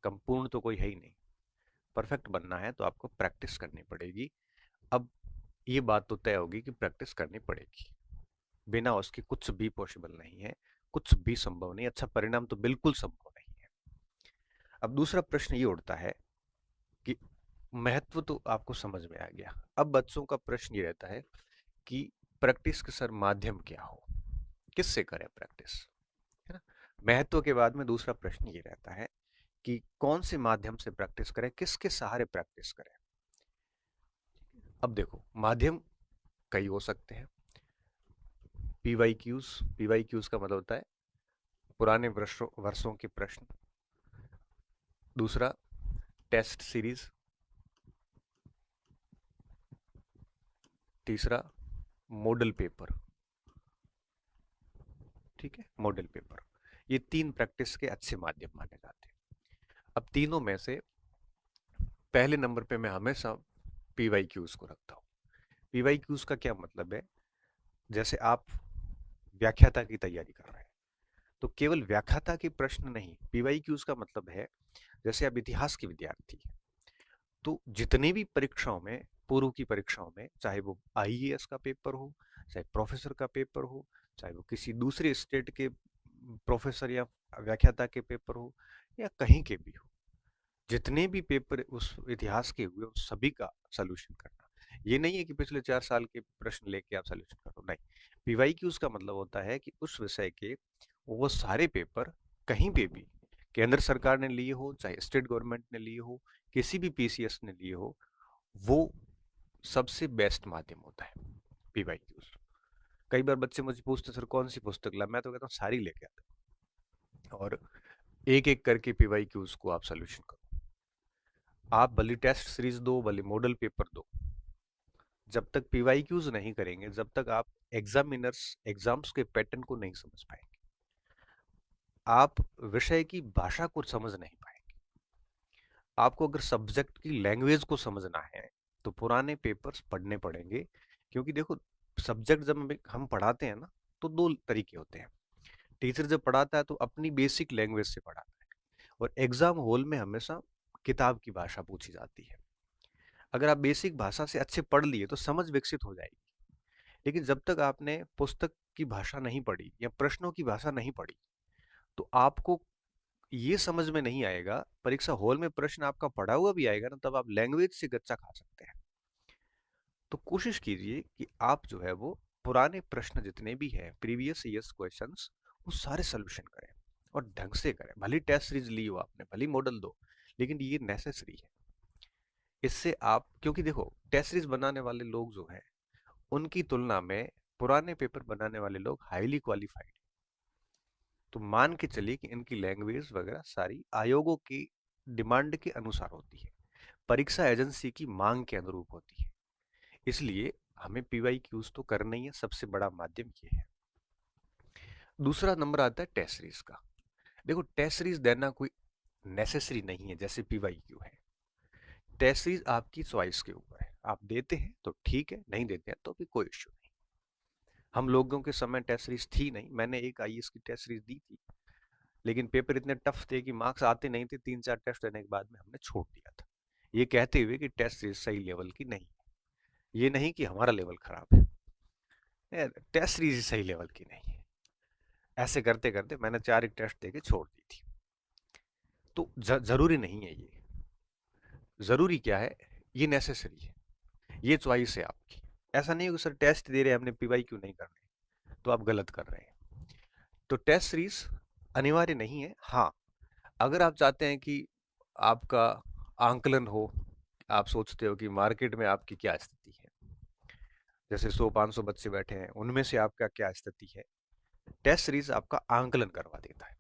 संपूर्ण तो कोई है ही नहीं। परफेक्ट बनना है तो आपको प्रैक्टिस करनी पड़ेगी। अब ये बात तो तय होगी कि प्रैक्टिस करनी पड़ेगी, बिना उसके कुछ भी पॉसिबल नहीं है, कुछ भी संभव नहीं, अच्छा परिणाम तो बिल्कुल संभव नहीं है। अब दूसरा प्रश्न ये उठता है कि महत्व तो आपको समझ में आ गया, अब बच्चों का प्रश्न ये रहता है कि प्रैक्टिस के सर माध्यम क्या हो, किससे करें प्रैक्टिस, है ना। महत्व के बाद में दूसरा प्रश्न ये रहता है कि कौन से माध्यम से प्रैक्टिस करें, किसके सहारे प्रैक्टिस करें। अब देखो, माध्यम कई हो सकते हैं। पीवाईक्यूज, पीवाईक्यूज का मतलब होता है पुराने वर्षों वर्षों के प्रश्न। दूसरा, टेस्ट सीरीज। तीसरा, मॉडल पेपर। ठीक है, मॉडल पेपर। ये तीन प्रैक्टिस के अच्छे माध्यम माने जाते हैं। अब तीनों में से पहले नंबर पे मैं हमेशा पीवाईक्यूज को रखता हूँ। पीवाईक्यूज का क्या मतलब है, जैसे आप व्याख्याता की तैयारी कर रहे हैं तो केवल व्याख्याता के प्रश्न नहीं, पीवाईक्यूज का मतलब है जैसे आप इतिहास के विद्यार्थी हैं तो जितने भी परीक्षाओं में, पूर्व की परीक्षाओं में, चाहे वो आईएएस का पेपर हो, चाहे प्रोफेसर का पेपर हो, चाहे वो किसी दूसरे स्टेट के प्रोफेसर या व्याख्याता के पेपर हो, या कहीं के भी हो, जितने भी पेपर उस इतिहास के हुए उस सभी का सोल्यूशन करना। ये नहीं है कि पिछले 4 साल के प्रश्न लेके आप सोल्यूशन करो, नहीं। पीवाईक्यूज का मतलब होता है कि उस विषय के वो सारे पेपर कहीं पे भी, केंद्र सरकार ने लिए हो चाहे स्टेट गवर्नमेंट ने लिए हो, किसी भी पीसीएस ने लिए हो, वो सबसे बेस्ट माध्यम होता है पीवाईक्यूज। कई बार बच्चे मुझे पूछते सर कौन सी पुस्तक ला, मैं तो कहता हूँ सारी लेके आते हैं और एक एक करके पीवाईक्यूज को आप सोल्यूशन करो। आप भले टेस्ट सीरीज दो, भले मॉडल पेपर दो, जब तक पीवाईक्यूज नहीं करेंगे, जब तक आप एग्जामिनर्स एग्जाम्स के पैटर्न को नहीं समझ पाएंगे, आप विषय की भाषा को समझ नहीं पाएंगे। आपको अगर सब्जेक्ट की लैंग्वेज को समझना है तो पुराने पेपर्स पढ़ने पड़ेंगे, क्योंकि देखो, सब्जेक्ट जब हम पढ़ाते हैं ना तो दो तरीके होते हैं। टीचर जब पढ़ाता है तो अपनी बेसिक लैंग्वेज से पढ़ाता है, और एग्जाम हॉल में हमेशा किताब की भाषा पूछी जाती है। अगर आप बेसिक भाषा से अच्छे पढ़ लिए तो समझ विकसित हो जाएगी, लेकिन जब तक आपने पुस्तक की भाषा नहीं पढ़ी या प्रश्नों की भाषा नहीं पढ़ी तो आपको ये समझ में नहीं आएगा। परीक्षा हॉल में प्रश्न आपका पढ़ा हुआ भी आएगा ना, तब आप लैंग्वेज से गच्चा खा सकते हैं। तो कोशिश कीजिए कि आप जो है वो पुराने प्रश्न जितने भी हैं, प्रीवियस ईयर्स क्वेश्चंस, वो सारे सोल्यूशन करें और ढंग से करें। भले टेस्ट सीरीज ली हो आपने, भले मॉडल दो, लेकिन ये नेसेसरी है। इससे आप, क्योंकि देखो, टेस्ट सीरीज बनाने वाले लोग जो हैं उनकी तुलना में पुराने पेपर बनाने वाले लोग हाईली क्वालिफाइड। तो मान के चलिए कि इनकी लैंग्वेज वगैरह सारी आयोगों की डिमांड के अनुसार होती है, परीक्षा एजेंसी की मांग के अनुरूप होती है। इसलिए हमें पीवाईक्यूज तो करना ही है, सबसे बड़ा माध्यम ये है। दूसरा नंबर आता है टेस्ट सीरीज का। देखो, टेस्ट सीरीज देना कोई नेसेसरी नहीं है जैसे पीवाईक्यू है। टेस्ट सीरीज आपकी चॉइस के ऊपर है, आप देते हैं तो ठीक है, नहीं देते हैं तो भी कोई इश्यू नहीं। हम लोगों के समय टेस्ट सीरीज थी नहीं, मैंने एक आईएएस की टेस्ट सीरीज दी थी, लेकिन पेपर इतने टफ थे कि मार्क्स आते नहीं थे, 3-4 टेस्ट देने के बाद में हमने छोड़ दिया था, ये कहते हुए कि टेस्ट सीरीज सही लेवल की नहीं है। ये नहीं कि हमारा लेवल खराब है, टेस्ट सीरीज सही लेवल की नहीं है। ऐसे करते करते मैंने 4 एक टेस्ट देके छोड़ दी थी। तो जरूरी नहीं है ये, जरूरी क्या है, ये नेसेसरी है, ये चॉइस है आपकी। ऐसा नहीं है कि सर टेस्ट दे रहे हैं हमने, पीवाई क्यों नहीं करने, तो आप गलत कर रहे हैं। तो टेस्ट सीरीज अनिवार्य नहीं है। हाँ, अगर आप चाहते हैं कि आपका आंकलन हो, आप सोचते हो कि मार्केट में आपकी क्या स्थिति है, जैसे 100-500 बच्चे बैठे हैं, उनमें से आपका क्या स्थिति है, टेस्ट सीरीज आपका आंकलन करवा देता है।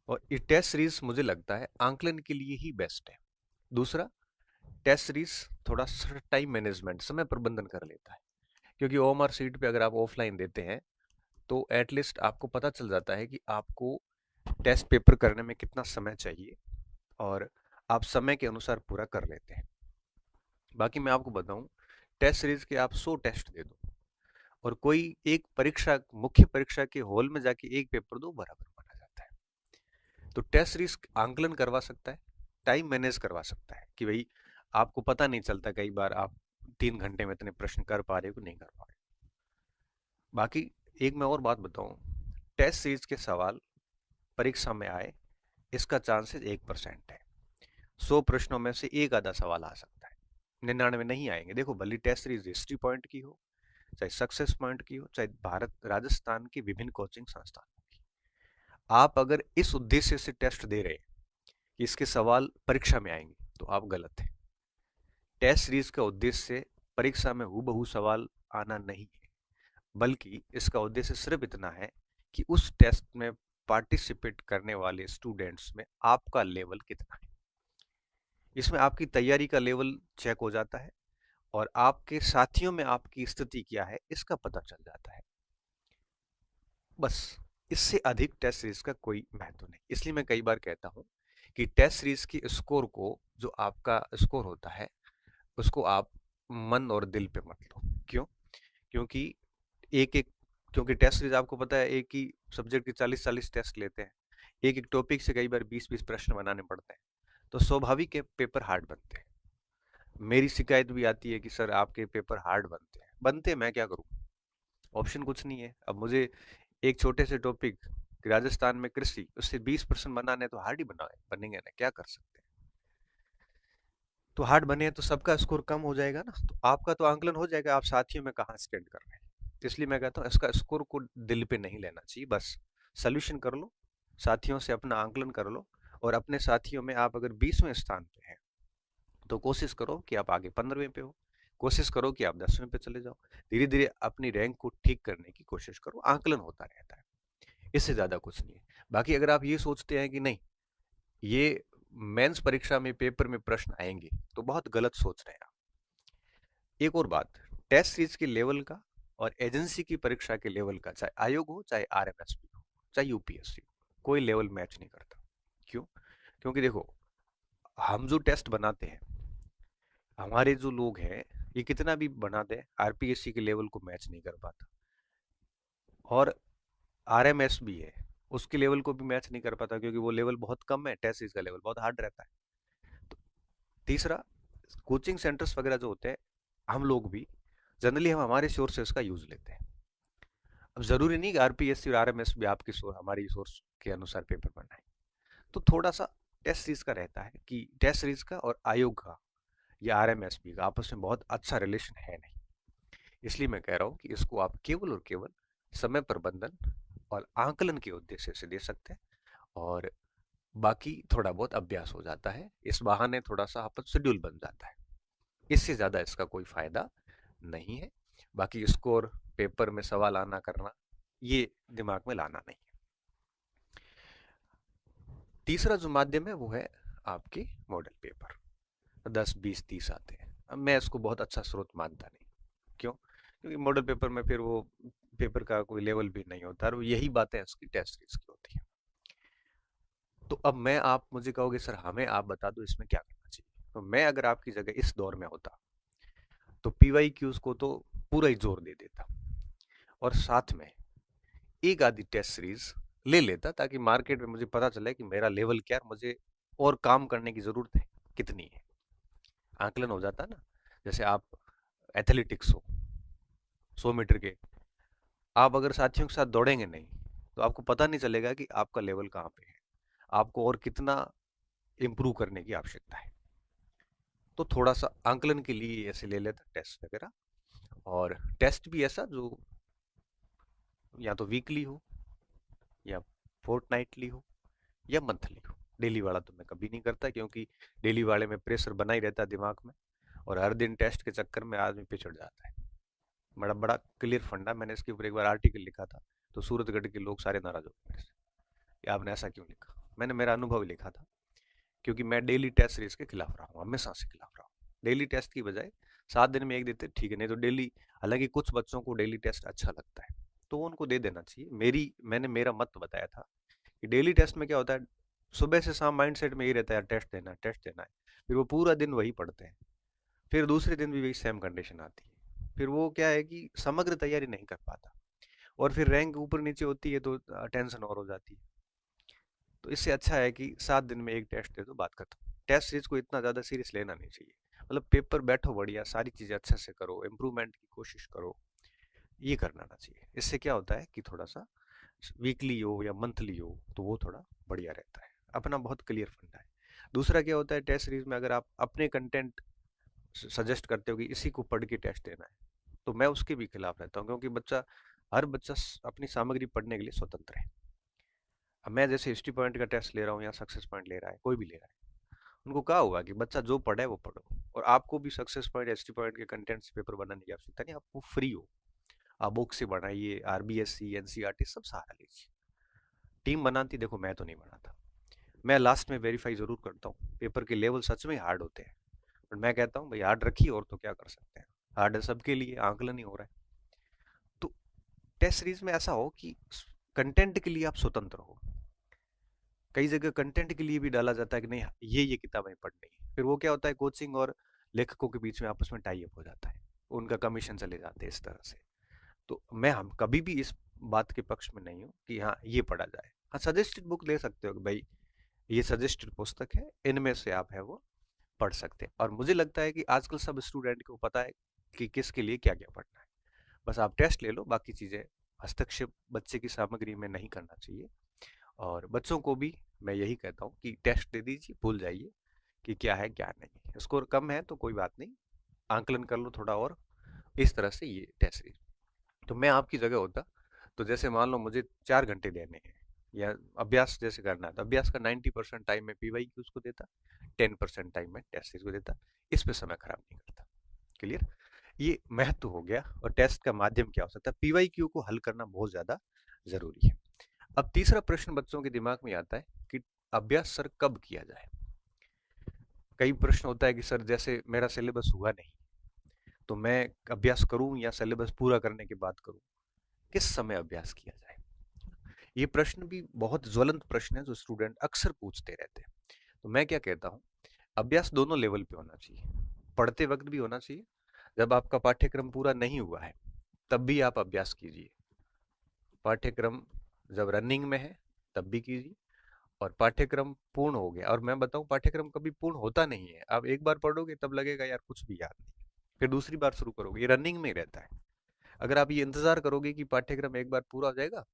और ये टेस्ट सीरीज मुझे लगता है आंकलन के लिए ही बेस्ट है। दूसरा, टेस्ट सीरीज थोड़ा टाइम मैनेजमेंट, समय प्रबंधन कर लेता है, क्योंकि ओएमआर सीट पे अगर आप ऑफलाइन देते हैं तो एटलीस्ट आपको पता चल जाता है कि आपको टेस्ट पेपर करने में कितना समय चाहिए, और आप समय के अनुसार पूरा कर लेते हैं। बाकी मैं आपको बताऊं, टेस्ट सीरीज के आप 100 टेस्ट दे दो और कोई एक परीक्षा, मुख्य परीक्षा के हॉल में जाके एक पेपर दो, बराबर माना जाता है। तो टेस्ट सीरीज आंकलन करवा सकता है, टाइम मैनेज करवा सकता है कि भाई आपको पता नहीं चलता कई बार आप 3 घंटे में इतने प्रश्न कर पा रहे हो कि नहीं कर पा रहे। बाकी एक मैं और बात बताऊं, टेस्ट सीरीज के सवाल परीक्षा में आए इसका चांसेस 1% है। 100 प्रश्नों में से एक आधा सवाल आ सकता है, 99 नहीं आएंगे। देखो भले टेस्ट सीरीज हिस्ट्री पॉइंट की हो, चाहे सक्सेस पॉइंट की हो, चाहे भारत राजस्थान की विभिन्न कोचिंग संस्थानों की, आप अगर इस उद्देश्य से टेस्ट दे रहे हैं कि इसके सवाल परीक्षा में आएंगे, तो आप गलत हैं। टेस्ट सीरीज का उद्देश्य परीक्षा में हूबहू सवाल आना नहीं है, बल्कि इसका उद्देश्य सिर्फ इतना है कि उस टेस्ट में पार्टिसिपेट करने वाले स्टूडेंट्स में आपका लेवल कितना है। इसमें आपकी तैयारी का लेवल चेक हो जाता है और आपके साथियों में आपकी स्थिति क्या है इसका पता चल जाता है। बस, इससे अधिक टेस्ट सीरीज का कोई महत्व नहीं। इसलिए मैं कई बार कहता हूं कि टेस्ट सीरीज की स्कोर को, जो आपका स्कोर होता है, उसको आप मन और दिल पे मत लो। क्यों? क्योंकि एक एक क्योंकि टेस्ट सीरीज आपको पता है एक ही सब्जेक्ट के 40-40 टेस्ट लेते हैं, एक एक टॉपिक से कई बार 20-20 प्रश्न बनाने पड़ते हैं, तो स्वाभाविक है पेपर हार्ड बनते हैं। मेरी शिकायत भी आती है कि सर आपके पेपर हार्ड बनते हैं, मैं क्या करूं? ऑप्शन कुछ नहीं है। अब मुझे एक छोटे से टॉपिक राजस्थान में कृषि, उससे 20% बनाने तो हार्ड ही बनेंगे ना, क्या कर सकते हैं। तो हार्ड बने तो सबका स्कोर कम हो जाएगा ना, तो आपका तो आंकलन हो जाएगा आप साथियों में कहाँ स्टैंड कर रहे हैं। इसलिए मैं कहता हूँ इसका स्कोर को दिल पे नहीं लेना चाहिए, बस सोल्यूशन कर लो, साथियों से अपना आंकलन कर लो, और अपने साथियों में आप अगर 20वें स्थान पे हैं तो कोशिश करो कि आप आगे 15वें पे हो, कोशिश करो कि आप 10वें पे चले जाओ। धीरे धीरे अपनी रैंक को ठीक करने की कोशिश करो, आंकलन होता रहता है, इससे ज्यादा कुछ नहीं है। बाकी अगर आप ये सोचते हैं कि नहीं, ये मेंस परीक्षा में पेपर में प्रश्न आएंगे, तो बहुत गलत सोच रहे हैं आप। एक और बात, टेस्ट सीरीज के लेवल का और एजेंसी की परीक्षा के लेवल का, चाहे आयोग हो, चाहे आरएमएसपी हो, चाहे यूपीएससी हो, कोई लेवल मैच नहीं करता। क्यों? क्योंकि देखो, हम जो टेस्ट बनाते हैं, हमारे जो लोग हैं, ये कितना भी बना दे, आरपीएससी के लेवल को मैच नहीं कर पाता। और आरएमएस भी है, उसके लेवल को भी मैच नहीं कर पाता, क्योंकि वो लेवल बहुत कम है, टेस्ट सीरीज का लेवल बहुत हार्ड रहता है। तो तीसरा, कोचिंग सेंटर्स वगैरह जो होते हैं, हम लोग भी जनरली हम हमारे सोर्सेस का यूज लेते हैं। अब जरूरी नहीं कि आरपीएससी और आरएमएस भी आपकी हमारी सोर्स के अनुसार पेपर बनाए। तो थोड़ा सा टेस्ट सीरीज का रहता है कि टेस्ट सीरीज का और आयोग का या आरएमएसपी का आपस में बहुत अच्छा रिलेशन है नहीं। इसलिए मैं कह रहा हूँ कि इसको आप केवल और केवल समय प्रबंधन और आंकलन के उद्देश्य से दे सकते हैं, और बाकी थोड़ा बहुत अभ्यास हो जाता है, इस बहाने थोड़ा सा आपका शेड्यूल बन जाता है। इससे ज्यादा इसका कोई फायदा नहीं है। बाकी स्कोर, पेपर में सवाल आना करना, ये दिमाग में लाना नहीं है। तीसरा जो माध्यम है वो है आपके मॉडल पेपर, 10, 20, 30 आते हैं। अब मैं इसको बहुत अच्छा स्रोत मानता नहीं। क्यों? क्योंकि मॉडल पेपर में फिर वो पेपर का कोई लेवल भी नहीं होता, और यही बातें इसकी टेस्ट सीरीज की होती है। तो अब मैं, आप मुझे कहोगे सर हमें आप बता दो इसमें क्या करना चाहिए, तो मैं अगर आपकी जगह इस दौर में होता तो पीवाई क्यूज को तो पूरा ही जोर दे देता, और साथ में एक आधी टेस्ट सीरीज ले लेता, ताकि मार्केट में मुझे पता चले कि मेरा लेवल क्या है, मुझे और काम करने की जरूरत है कितनी है, आंकलन हो जाता ना। जैसे आप एथलेटिक्स हो, 100 मीटर के, आप अगर साथियों के साथ दौड़ेंगे नहीं तो आपको पता नहीं चलेगा कि आपका लेवल कहाँ पे है, आपको और कितना इम्प्रूव करने की आवश्यकता है। तो थोड़ा सा आंकलन के लिए ऐसे ले लेता टेस्ट वगैरह, और टेस्ट भी ऐसा जो या तो वीकली हो, या फोर्टनाइटली हो, या मंथली हो। डेली वाला तो मैं कभी नहीं करता, क्योंकि डेली वाले में प्रेशर बना ही रहता है दिमाग में, और हर दिन टेस्ट के चक्कर में आदमी पिछड़ जाता है। बड़ा बड़ा क्लियर फंडा, मैंने इसके ऊपर एक बार आर्टिकल लिखा था, तो सूरतगढ़ के लोग सारे नाराज हो गए मेरे से कि आपने ऐसा क्यों लिखा। मैंने मेरा अनुभव लिखा था, क्योंकि मैं डेली टेस्ट सीरीज के खिलाफ रहा हूँ, हमेशा से खिलाफ रहा हूँ। डेली टेस्ट की बजाय 7 दिन में एक देते ठीक है, नहीं तो डेली, हालांकि कुछ बच्चों को डेली टेस्ट अच्छा लगता है तो उनको दे देना चाहिए। मैंने मेरा मत बताया था कि डेली टेस्ट में क्या होता है, सुबह से शाम माइंडसेट में यही रहता है टेस्ट देना है, टेस्ट देना है। फिर वो पूरा दिन वही पढ़ते हैं, फिर दूसरे दिन भी वही सेम कंडीशन आती है, फिर वो क्या है कि समग्र तैयारी नहीं कर पाता, और फिर रैंक ऊपर नीचे होती है तो टेंशन और हो जाती है। तो इससे अच्छा है कि 7 दिन में एक टेस्ट दे दो, बात खत्म। टेस्ट सीरीज को इतना ज़्यादा सीरियस लेना नहीं चाहिए। मतलब पेपर बैठो बढ़िया, सारी चीज़ें अच्छे से करो, इम्प्रूवमेंट की कोशिश करो, ये करना ना चाहिए। इससे क्या होता है कि थोड़ा सा वीकली हो या मंथली हो तो वो थोड़ा बढ़िया रहता है, अपना बहुत क्लियर फंडा है। दूसरा क्या होता है, टेस्ट सीरीज में अगर आप अपने कंटेंट सजेस्ट करते हो कि इसी को पढ़ के टेस्ट देना है, तो मैं उसके भी खिलाफ रहता हूँ, क्योंकि हर बच्चा अपनी सामग्री पढ़ने के लिए स्वतंत्र है। अब मैं जैसे हिस्ट्री पॉइंट का टेस्ट ले रहा हूँ या सक्सेस पॉइंट ले रहा है, कोई भी ले रहा है, उनको कहा हुआ कि बच्चा जो पढ़े वो पढ़ो, और आपको भी सक्सेस पॉइंट हिस्ट्री पॉइंट के कंटेंट से पेपर बनाने की आवश्यकता नहीं, आपको फ्री हो, आप बुक से बनाइए, आरबीएससी एनसीईआरटी सब सहारा लीजिए। टीम बनाती देखो, मैं तो नहीं बनाता। मैं लास्ट में वेरीफाई जरूर करता हूँ, पेपर के लेवल सच में हार्ड होते हैं, पर मैं कहता हूँ भाई हार्ड रखिए, और तो क्या कर सकते हैं, हार्ड है सबके लिए, आंकलन ही हो रहा है। तो टेस्ट सीरीज में ऐसा हो कि कंटेंट के लिए आप स्वतंत्र हो। कई जगह कंटेंट के लिए भी डाला जाता है कि नहीं ये किताबें पढ़नी है, फिर वो क्या होता है, कोचिंग और लेखकों के बीच में आपस में टाई अप हो जाता है, उनका कमीशन चले जाते हैं इस तरह से। तो मैं हम कभी भी इस बात के पक्ष में नहीं हूँ कि हाँ ये पढ़ा जाए। हाँ, सजेस्टेड बुक ले सकते हो कि भाई ये सजेस्टेड पुस्तक है, इनमें से आप है वो पढ़ सकते हैं। और मुझे लगता है कि आजकल सब स्टूडेंट को पता है कि किसके लिए क्या क्या पढ़ना है। बस आप टेस्ट ले लो, बाकी चीज़ें हस्तक्षेप बच्चे की सामग्री में नहीं करना चाहिए। और बच्चों को भी मैं यही कहता हूँ कि टेस्ट दे दीजिए, भूल जाइए कि क्या है क्या नहीं, स्कोर कम है तो कोई बात नहीं, आंकलन कर लो थोड़ा और, इस तरह से ये टेस्ट सीरीज। तो मैं आपकी जगह होता तो जैसे मान लो मुझे 4 घंटे देने हैं या अभ्यास जैसे करना है, तो अभ्यास का 90% टाइम में पीवाई की उसको देता, 10% टाइम में टेस्ट सीरीज को देता, इस पे समय खराब नहीं करता। क्लियर? ये महत्व हो गया। और टेस्ट का माध्यम क्या हो सकता है, पीवाई क्यू को हल करना बहुत ज्यादा जरूरी है। अब तीसरा प्रश्न बच्चों के दिमाग में आता है कि अभ्यास सर कब किया जाए। कई प्रश्न होता है कि सर जैसे मेरा सिलेबस हुआ नहीं, तो मैं अभ्यास करूं या सिलेबस पूरा करने के बाद करूं, किस समय अभ्यास किया जाए। ये प्रश्न भी बहुत ज्वलंत प्रश्न है जो स्टूडेंट अक्सर पूछते रहते हैं। तो मैं क्या कहता हूँ, अभ्यास दोनों लेवल पे होना चाहिए। पढ़ते वक्त भी होना चाहिए, जब आपका पाठ्यक्रम पूरा नहीं हुआ है तब भी आप अभ्यास कीजिए। पाठ्यक्रम जब रनिंग में है तब भी कीजिए, और पाठ्यक्रम पूर्ण हो गया, और मैं बताऊं पाठ्यक्रम कभी पूर्ण होता नहीं है, आप एक बार पढ़ोगे तब लगेगा यार कुछ भी याद नहीं, फिर दूसरी बार शुरू करोगे, ये रनिंग में ही रहता है। अगर आप ये इंतजार करोगे कि पाठ्यक्रम एक बार पूरा हो जाएगा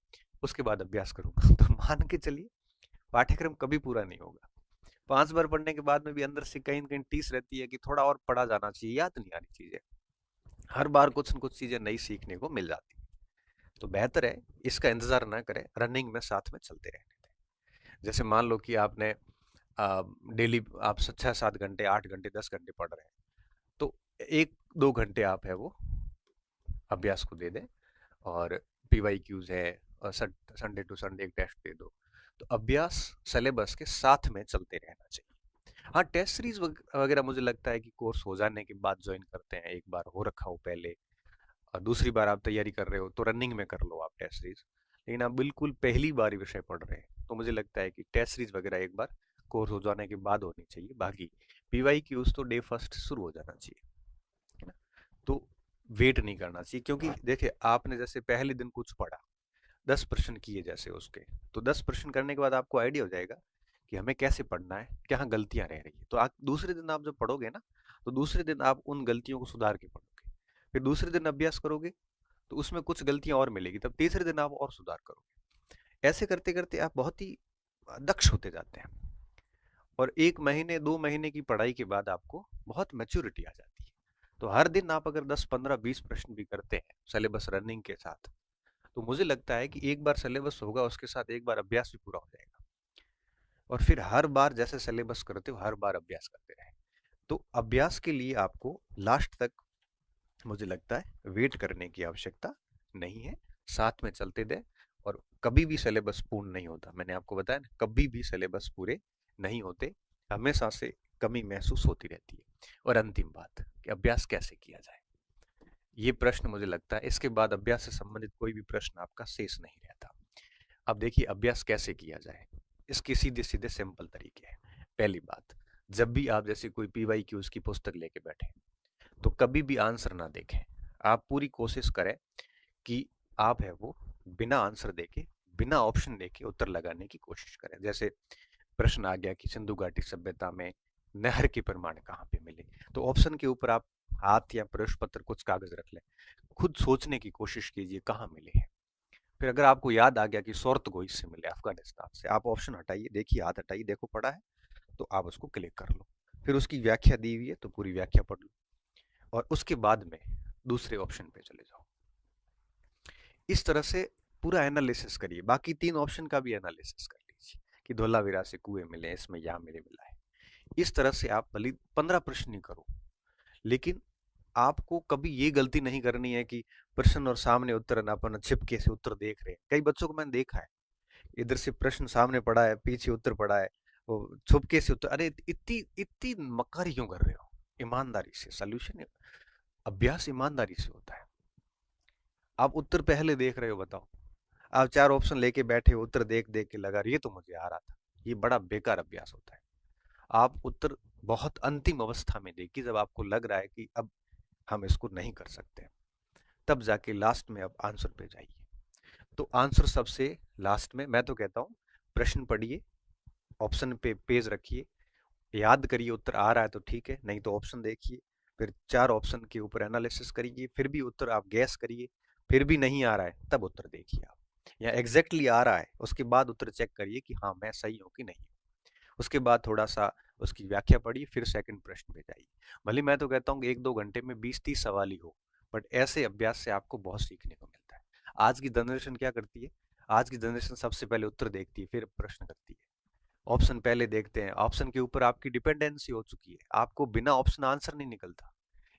उसके बाद अभ्यास करूंगा तो मान के चलिए पाठ्यक्रम कभी पूरा नहीं होगा। 5 बार पढ़ने के बाद में भी अंदर से कहीं न कहीं टीस रहती है कि थोड़ा और पढ़ा जाना चाहिए, याद नहीं आ रही चीजें, हर बार कुछ न कुछ चीजें नई सीखने को मिल जाती है। तो बेहतर है इसका इंतजार ना करें, रनिंग में साथ में चलते रहने दें। जैसे मान लो कि आपने डेली आप 6-7 घंटे 8 घंटे 10 घंटे पढ़ रहे हैं, तो 1-2 घंटे आप है वो अभ्यास को दे दें, और पीवाई क्यूज है, और संडे टू संडे एक टेस्ट दे दो। तो अभ्यास सिलेबस के साथ में चलते रहना चाहिए। हाँ, टेस्ट सीरीज वगैरह मुझे लगता है कि कोर्स हो जाने के बाद ज्वाइन करते हैं, एक बार हो रखा हो पहले और दूसरी बार आप तैयारी कर रहे हो तो रनिंग में कर लो आप टेस्ट सीरीज। लेकिन आप बिल्कुल पहली बार ही विषय पढ़ रहे हैं तो मुझे लगता है कि टेस्ट सीरीज वगैरह एक बार कोर्स हो जाने के बाद होनी चाहिए। बाकी पीवाई क्यूज तो डे फर्स्ट शुरू हो जाना चाहिए, है ना? तो वेट नहीं करना चाहिए, क्योंकि देखिए आपने जैसे पहले दिन कुछ पढ़ा, 10 प्रश्न किए जैसे उसके, तो 10 प्रश्न करने के बाद आपको आइडिया हो जाएगा कि हमें कैसे पढ़ना है, क्या गलतियां रह रही है। तो दूसरे दिन आप जब पढ़ोगे ना, तो दूसरे दिन आप उन गलतियों को सुधार के पढ़ोगे, फिर दूसरे दिन अभ्यास करोगे तो उसमें कुछ गलतियां और मिलेगी, तब तीसरे दिन आप और सुधार करोगे। ऐसे करते करते आप बहुत ही दक्ष होते जाते हैं, और 1 महीने 2 महीने की पढ़ाई के बाद आपको बहुत मैच्योरिटी आ जाती है। तो हर दिन आप अगर 10 15 20 प्रश्न भी करते हैं सिलेबस रनिंग के साथ, तो मुझे लगता है कि एक बार सिलेबस होगा उसके साथ एक बार अभ्यास भी पूरा हो जाएगा, और फिर हर बार जैसे सिलेबस करते हो हर बार अभ्यास करते रहे। तो अभ्यास के लिए आपको लास्ट तक मुझे लगता है वेट करने की आवश्यकता नहीं है, साथ में चलते दें। और कभी भी सिलेबस पूर्ण नहीं होता, मैंने आपको बताया ना, कभी भी सिलेबस पूरे नहीं होते, हमेशा से कमी महसूस होती रहती है। और अंतिम बात कि अभ्यास कैसे किया जाए, ये प्रश्न मुझे लगता है इसके बाद अभ्यास से संबंधित कोई भी प्रश्न आपका शेष नहीं रहता। अब देखिए अभ्यास कैसे किया जाए, इसके सीधे सीधे सिंपल तरीके हैं। पहली बात, जब भी आप जैसे कोई पीवाई क्यूज की पुस्तक लेके बैठे तो कभी भी आंसर ना देखें, आप पूरी कोशिश करें कि आप है वो बिना आंसर देके बिना ऑप्शन देखे उत्तर लगाने की कोशिश करें। जैसे प्रश्न आ गया कि सिंधु घाटी सभ्यता में नहर के प्रमाण कहाँ पे मिले, तो ऑप्शन के ऊपर आप हाथ या प्रश्न पत्र कुछ कागज रख लें, खुद सोचने की कोशिश कीजिए कहाँ मिले हैं। फिर अगर आपको याद आ गया कि सोर्तगोई से मिले अफगानिस्तान से, आप ऑप्शन हटाइए, देखिए हाथ हटाइए, देखो पढ़ा है तो आप उसको क्लिक कर लो। फिर उसकी व्याख्या दी हुई है तो पूरी व्याख्या पढ़ लो, और उसके बाद में दूसरे ऑप्शन पे चले जाओ। इस तरह से पूरा एनालिसिस करिए, बाकी 3 ऑप्शन का भी एनालिसिस कर लीजिए कि धोलावीरा से कुएं मिले, इसमें यहाँ मिले मिला है। इस तरह से आप भले 15 प्रश्न ही करो, लेकिन आपको कभी ये गलती नहीं करनी है कि प्रश्न और सामने उत्तर न अपन छिपके से उत्तर देख रहे हैं। कई बच्चों को मैंने देखा है, इधर से प्रश्न सामने पड़ा है, पीछे उत्तर पड़ा है, वो छुपके से उत्तर। अरे इतनी इतनी मक्कारी क्यों कर रहे हो? ईमानदारी से सॉल्यूशन, अभ्यास ईमानदारी से होता है। आप उत्तर पहले देख रहे हो, बताओ, आप 4 ऑप्शन लेके बैठे हो, उत्तर देख देख के लगा ये तो मुझे आ रहा था। ये बड़ा बेकार अभ्यास होता है। आप उत्तर बहुत अंतिम अवस्था में देखिए, जब आपको लग रहा है कि अब हम इसको नहीं कर सकते, तब जाके लास्ट में अब आंसर पे जाइए। तो आंसर सबसे लास्ट में। मैं तो कहता हूँ प्रश्न पढ़िए, ऑप्शन पे पेज रखिए, याद करिए, उत्तर आ रहा है तो ठीक है, नहीं तो ऑप्शन देखिए, फिर 4 ऑप्शन के ऊपर एनालिसिस करिए, फिर भी उत्तर आप गैस करिए, फिर भी नहीं आ रहा है तब उत्तर देखिए आप, या एग्जैक्टली आ रहा है उसके बाद उत्तर चेक करिए कि हाँ मैं सही हूँ कि नहीं। उसके बाद थोड़ा सा उसकी व्याख्या पढ़िए, फिर सेकंड प्रश्न पे जाइए। भले मैं तो कहता हूँ कि 1-2 घंटे में 20-30 सवाल ही हो, बट ऐसे अभ्यास से आपको बहुत सीखने को मिलता है। आज की जनरेशन क्या करती है? आज की जनरेशन सबसे पहले उत्तर देखती है, फिर प्रश्न करती है। ऑप्शन पहले देखते हैं, ऑप्शन के ऊपर आपकी डिपेंडेंसी हो चुकी है, आपको बिना ऑप्शन आंसर नहीं निकलता।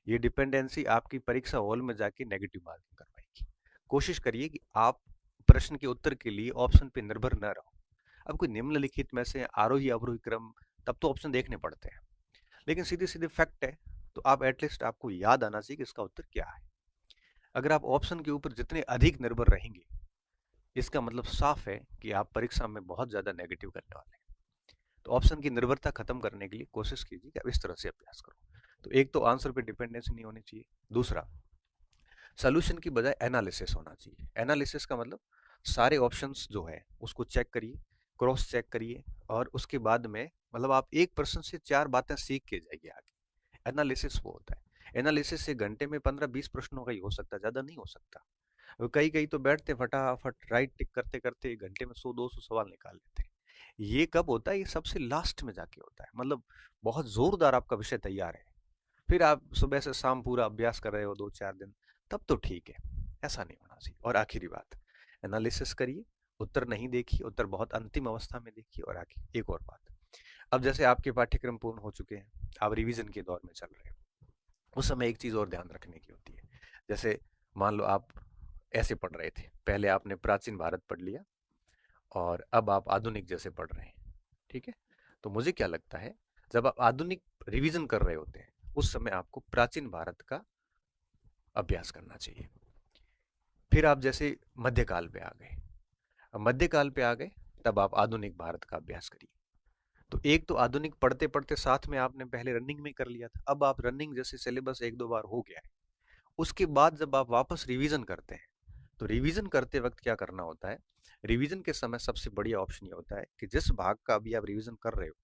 ये डिपेंडेंसी आपकी परीक्षा हॉल में जाके नेगेटिव मार्किंग करवाएगी। कोशिश करिए कि आप प्रश्न के उत्तर के लिए ऑप्शन पे निर्भर न रहो। अब कोई निम्नलिखित में से आरोही अवरोही क्रम, तब तो ऑप्शन देखने पड़ते हैं, लेकिन सीधे सीधे फैक्ट है तो आप एटलीस्ट आपको याद आना चाहिए कि इसका उत्तर क्या है। अगर आप ऑप्शन के ऊपर जितने अधिक निर्भर रहेंगे, इसका मतलब साफ है कि आप परीक्षा में बहुत ज्यादा नेगेटिव करने वाले हैं। तो ऑप्शन की निर्भरता खत्म करने के लिए कोशिश कीजिए कि आप इस तरह से अभ्यास करो। तो एक तो आंसर पे डिपेंडेंसी नहीं होनी चाहिए, दूसरा सोल्यूशन की बजाय एनालिसिस होना चाहिए। एनालिसिस का मतलब सारे ऑप्शंस जो है उसको चेक करिए, क्रॉस चेक करिए, और उसके बाद में मतलब आप एक पर्सन से 4 बातें सीख के जाइए आगे। एनालिसिस वो होता है। एनालिसिस से घंटे में 15-20 प्रश्नों का ही हो सकता है, ज्यादा नहीं हो सकता। कई कई तो बैठते फटाफट राइट टिक करते करते घंटे में 100-200 सवाल निकाल लेते हैं। ये कब होता है? ये सबसे लास्ट में जाके होता है, मतलब बहुत जोरदार आपका विषय तैयार है, फिर आप सुबह से शाम पूरा अभ्यास कर रहे हो 2-4 दिन, तब तो ठीक है। ऐसा नहीं होना चाहिए। और आखिरी बात, एनालिसिस करिए, उत्तर नहीं देखिए, उत्तर बहुत अंतिम अवस्था में देखिए। और आगे एक और बात, अब जैसे आपके पाठ्यक्रम पूर्ण हो चुके हैं, आप रिवीजन के दौर में चल रहे हो, उस समय एक चीज और ध्यान रखने की होती है। जैसे मान लो आप ऐसे पढ़ रहे थे, पहले आपने प्राचीन भारत पढ़ लिया और अब आप आधुनिक जैसे पढ़ रहे हैं, ठीक है? तो मुझे क्या लगता है, जब आप आधुनिक रिवीजन कर रहे होते हैं, उस समय आपको प्राचीन भारत का अभ्यास करना चाहिए। फिर आप जैसे मध्यकाल पे आ गए, अब मध्यकाल पे आ गए, तब आप आधुनिक भारत का अभ्यास करिए। तो एक तो आधुनिक पढ़ते पढ़ते साथ में आपने पहले रनिंग में कर लिया था, अब आप रनिंग जैसे सिलेबस 1-2 बार हो गया है, उसके बाद जब आप वापस रिवीजन करते हैं, तो रिवीजन करते वक्त क्या करना होता है? रिवीजन के समय सबसे बढ़िया ऑप्शन ये होता है कि जिस भाग का अभी आप रिवीजन कर रहे हो,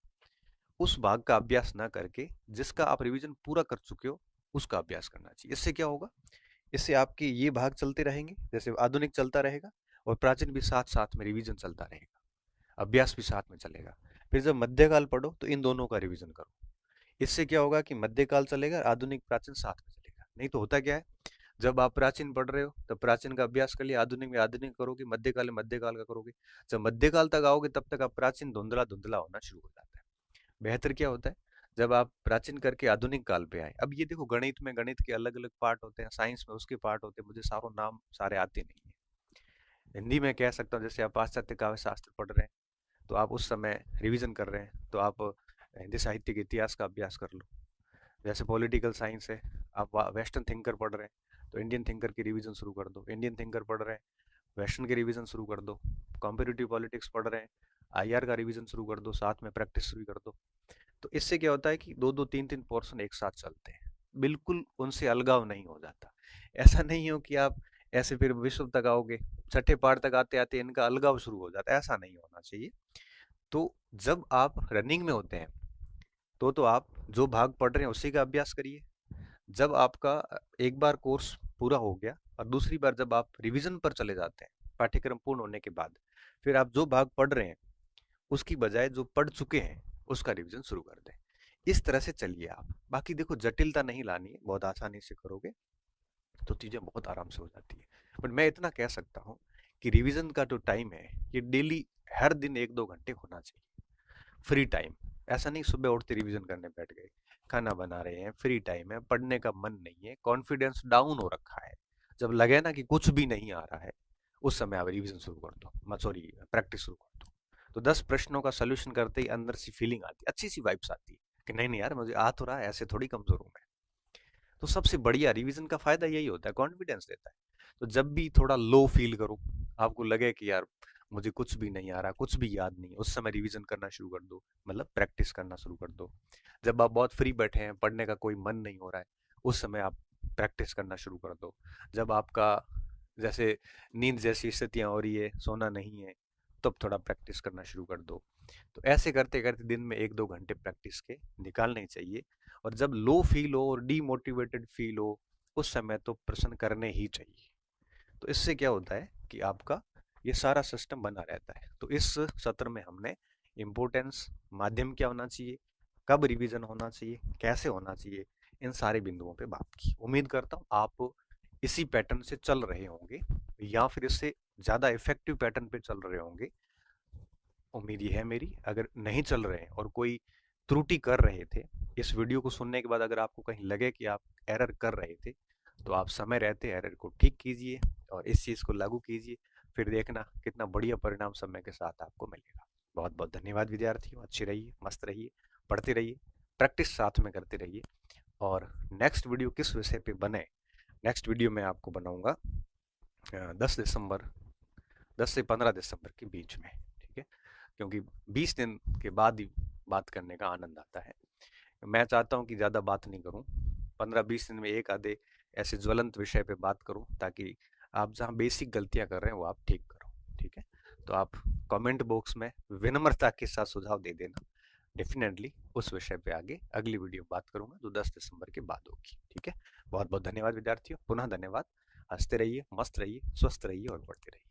उस भाग का अभ्यास ना करके जिसका आप रिवीजन पूरा कर चुके हो उसका अभ्यास करना चाहिए। इससे क्या होगा? इससे आपके ये भाग चलते रहेंगे, जैसे आधुनिक चलता रहेगा और प्राचीन भी साथ साथ में रिवीजन चलता रहेगा, अभ्यास भी साथ में चलेगा। फिर जब मध्यकाल पढ़ो तो इन दोनों का रिवीजन करो। इससे क्या होगा कि मध्यकाल चलेगा, आधुनिक प्राचीन साथ में चलेगा। नहीं तो होता क्या है, जब आप प्राचीन पढ़ रहे हो तब प्राचीन का अभ्यास कर लिया, आधुनिक में आधुनिक करोगे, मध्यकाल में मध्यकाल का करोगे। जब मध्यकाल तक आओगे तब तक आप प्राचीन धुंधला धुंधला होना शुरू हो जाता है। बेहतर क्या होता है, जब आप प्राचीन करके आधुनिक काल पे आए। अब ये देखो, गणित में गणित के अलग अलग पार्ट होते हैं, साइंस में उसके पार्ट होते हैं, मुझे सारों नाम सारे आते नहीं है। हिंदी में कह सकता हूँ, जैसे आप पाश्चात्य काव्य शास्त्र पढ़ रहे हैं तो आप उस समय रिवीजन कर रहे हैं, तो आप हिंदी साहित्य के इतिहास का अभ्यास कर लो। जैसे पॉलिटिकल साइंस है, आप वेस्टर्न थिंकर पढ़ रहे हैं तो इंडियन थिंकर की रिवीजन शुरू कर दो। इंडियन थिंकर पढ़ रहे हैं, वेस्टर्न की रिवीजन शुरू कर दो। कॉम्पिटिटिव पॉलिटिक्स पढ़ रहे हैं, आईआर का रिवीजन शुरू कर दो, साथ में प्रैक्टिस शुरू कर दो। तो इससे क्या होता है कि 2-2 3-3 पोर्शन एक साथ चलते हैं, बिल्कुल उनसे अलगाव नहीं हो जाता। ऐसा नहीं हो कि आप ऐसे फिर विश्व तक आओगे, छठे पाठ तक आते आते इनका अलगाव शुरू हो जाता है। ऐसा नहीं होना चाहिए। तो जब आप रनिंग में होते हैं तो आप जो भाग पढ़ रहे हैं उसी का अभ्यास करिए। जब आपका एक बार कोर्स पूरा हो गया और दूसरी बार जब आप रिवीजन पर चले जाते हैं पाठ्यक्रम पूर्ण होने के बाद, फिर आप जो भाग पढ़ रहे हैं उसकी बजाय जो पढ़ चुके हैं उसका रिवीजन शुरू कर दें। इस तरह से चलिए आप। बाकी देखो, जटिलता नहीं लानी है, बहुत आसानी से करोगे तो चीजें बहुत आराम से हो जाती है। बट मैं इतना कह सकता हूँ कि रिवीजन का जो टाइम है ये डेली हर दिन 1-2 घंटे होना चाहिए। फ्री टाइम, ऐसा नहीं सुबह उठते रिवीजन करने बैठ गए, खाना बना रहे हैं, फ्री टाइम है, पढ़ने का मन नहीं है, कॉन्फिडेंस डाउन हो रखा है, जब लगे ना कि कुछ भी नहीं आ रहा है, उस समय आप रिवीजन शुरू कर दो, सॉरी प्रैक्टिस शुरू कर दो। तो 10 प्रश्नों का सोल्यूशन करते ही अंदर सी फीलिंग आती है, अच्छी सी वाइब्स आती है कि नहीं नहीं यार मुझे आ तो रहा है, ऐसे थोड़ी कमजोर हूं मैं। तो सबसे बढ़िया रिवीजन का फायदा यही होता है, कॉन्फिडेंस देता है। तो जब भी थोड़ा लो फील करो, आपको लगे कि यार मुझे कुछ भी नहीं आ रहा, कुछ भी याद नहीं, उस समय रिवीजन करना शुरू कर दो, मतलब प्रैक्टिस करना शुरू कर दो। जब आप बहुत फ्री बैठे हैं, पढ़ने का कोई मन नहीं हो रहा है, उस समय आप प्रैक्टिस करना शुरू कर दो। जब आपका जैसे नींद जैसी स्थितियां हो रही है, सोना नहीं है, तब थोड़ा प्रैक्टिस करना शुरू कर दो। तो ऐसे करते करते दिन में 1-2 घंटे प्रैक्टिस के निकालने चाहिए। और जब लो फील हो और डीमोटिवेटेड फील हो, उस समय तो प्रश्न करने ही चाहिए। तो इससे क्या होता है कि आपका ये सारा सिस्टम बना रहता है। तो इस सत्र में हमने इम्पोर्टेंस, माध्यम क्या होना चाहिए, कब रिवीजन होना चाहिए, कैसे होना चाहिए, इन सारे बिंदुओं पे बात की। उम्मीद करता हूँ आप इसी पैटर्न से चल रहे होंगे या फिर इससे ज़्यादा इफेक्टिव पैटर्न पे चल रहे होंगे। उम्मीद ये है मेरी। अगर नहीं चल रहे हैं और कोई त्रुटि कर रहे थे, इस वीडियो को सुनने के बाद अगर आपको कहीं लगे कि आप एरर कर रहे थे, तो आप समय रहते एरर को ठीक कीजिए और इस चीज़ को लागू कीजिए। फिर देखना कितना बढ़िया परिणाम समय के साथ आपको मिलेगा। बहुत बहुत धन्यवाद विद्यार्थियों। अच्छे रहिए, मस्त रहिए, पढ़ते रहिए, प्रैक्टिस साथ में करते रहिए। और नेक्स्ट वीडियो किस विषय पे बने, नेक्स्ट वीडियो में आपको बनाऊंगा 10 दिसंबर, 10 से 15 दिसंबर के बीच में। ठीक है, क्योंकि 20 दिन के बाद ही बात करने का आनंद आता है। मैं चाहता हूँ कि ज़्यादा बात नहीं करूँ, 15-20 दिन में एक आधे ऐसे ज्वलंत विषय पे बात करूँ, ताकि आप जहाँ बेसिक गलतियाँ कर रहे हैं वो आप ठीक करो। ठीक है, तो आप कमेंट बॉक्स में विनम्रता के साथ सुझाव दे देना। डेफिनेटली उस विषय पे आगे अगली वीडियो बात करूंगा जो 10 दिसंबर के बाद होगी। ठीक है, बहुत बहुत धन्यवाद विद्यार्थियों, पुनः धन्यवाद। हंसते रहिए, मस्त रहिए, स्वस्थ रहिए और पढ़ते रहिए।